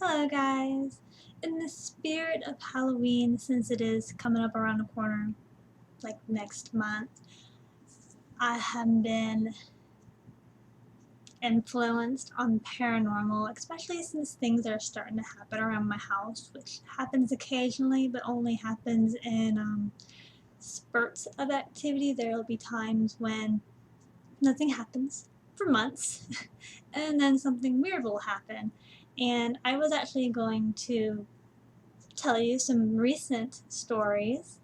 Hello guys! In the spirit of Halloween, since it is coming up around the corner, like next month, I have been influenced on paranormal, especially since things are starting to happen around my house, which happens occasionally but only happens in spurts of activity. There will be times when nothing happens for months and then something weird will happen. And I was actually going to tell you some recent stories.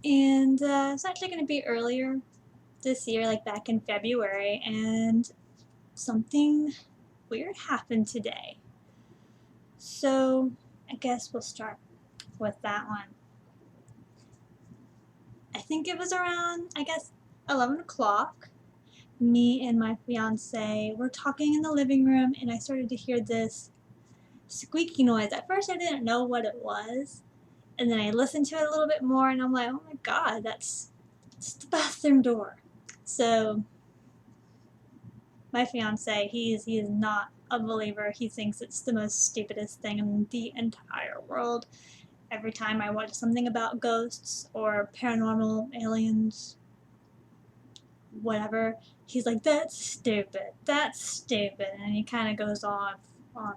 And it's actually going to be earlier this year, like back in February, and something weird happened today. So I guess we'll start with that one. I think it was around, 11 o'clock. Me and my fiance were talking in the living room, and I started to hear this squeaky noise. At first, I didn't know what it was. And then I listened to it a little bit more, and I'm like, oh my god, that's the bathroom door. So my fiance, he is not a believer. He thinks it's the most stupidest thing in the entire world. Every time I watch something about ghosts or paranormal aliens, whatever, he's like, that's stupid, and he kind of goes off on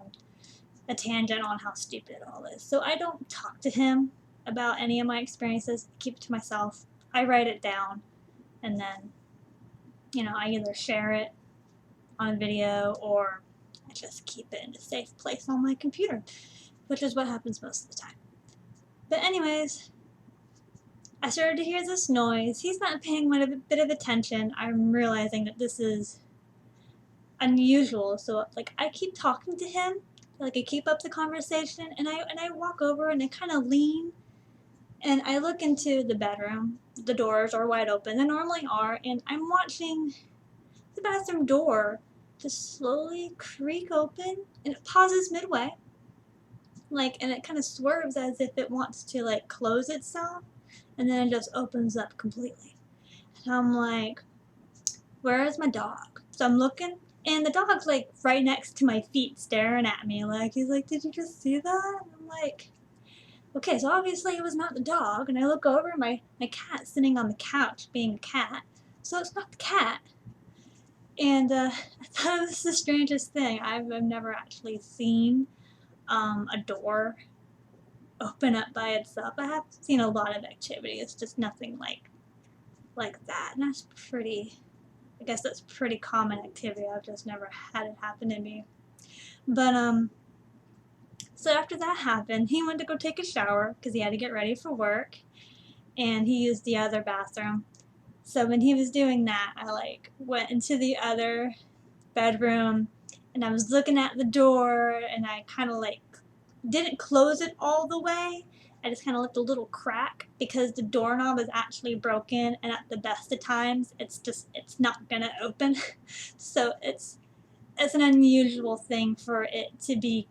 a tangent on how stupid it all is. So I don't talk to him about any of my experiences. I keep it to myself. I write it down, and then, I either share it on video or I just keep it in a safe place on my computer, which is what happens most of the time. But anyways, I started to hear this noise. He's not paying a bit of attention. I'm realizing that this is unusual. So I keep talking to him, I keep up the conversation, and I walk over and I kind of lean and I look into the bedroom. The doors are wide open. They normally are, and I'm watching the bathroom door just slowly creak open, and it pauses midway, and it kind of swerves as if it wants to close itself, and then it just opens up completely. And I'm like, where is my dog? So I'm looking, and the dog's right next to my feet staring at me, he's like, did you just see that? And I'm like, okay, so obviously it was not the dog. And I look over, and my cat's sitting on the couch being a cat, so it's not the cat. And I thought it was the strangest thing. I've never actually seen a door open up by itself. I have seen a lot of activity. It's just nothing like that. And I guess that's pretty common activity. I've just never had it happen to me. But so after that happened, he went to go take a shower because he had to get ready for work, and he used the other bathroom. So when he was doing that, I went into the other bedroom, and I was looking at the door, and I kind of didn't close it all the way. I just kind of left a little crack because the doorknob is actually broken, and at the best of times it's not gonna open. So it's an unusual thing for it to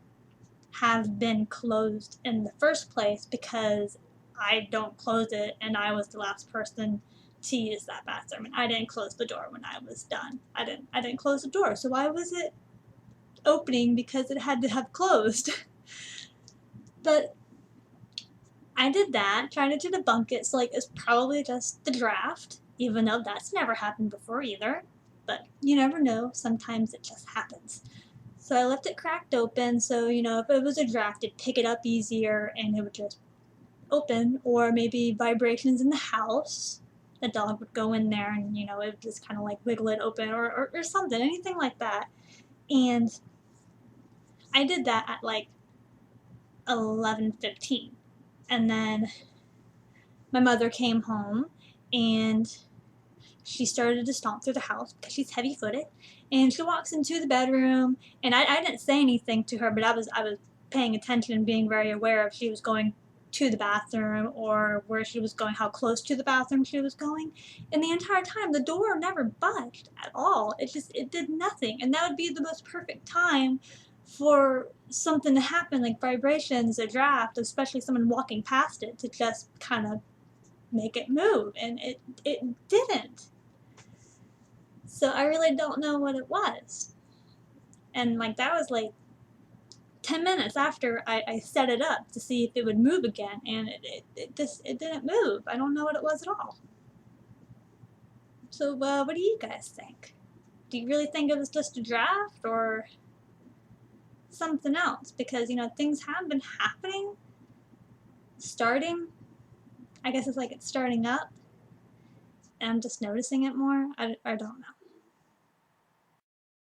have been closed in the first place, because I don't close it, and I was the last person to use that bathroom, and I didn't close the door when I was done. I didn't close the door, so why was it opening because it had to have closed? But I did that, trying to debunk it, so it's probably just the draft, even though that's never happened before either. But you never know, sometimes it just happens. So I left it cracked open, so if it was a draft, it'd pick it up easier and it would just open. Or maybe vibrations in the house, the dog would go in there and it would just kind of wiggle it open, or something, anything like that. And I did that at 11:15, and then my mother came home, and she started to stomp through the house because she's heavy-footed, and she walks into the bedroom, and I didn't say anything to her, but I was paying attention and being very aware if she was going to the bathroom or where she was going, how close to the bathroom she was going. And the entire time the door never budged at all. It did nothing, and that would be the most perfect time for something to happen, like vibrations, a draft, especially someone walking past it, to just kind of make it move, and it didn't. So I really don't know what it was. And that was 10 minutes after I set it up to see if it would move again, and it didn't move. I don't know what it was at all. So what do you guys think? Do you really think it was just a draft or something else? Because, you know, things have been happening, starting. I guess it's like it's starting up, and I'm just noticing it more. I don't know.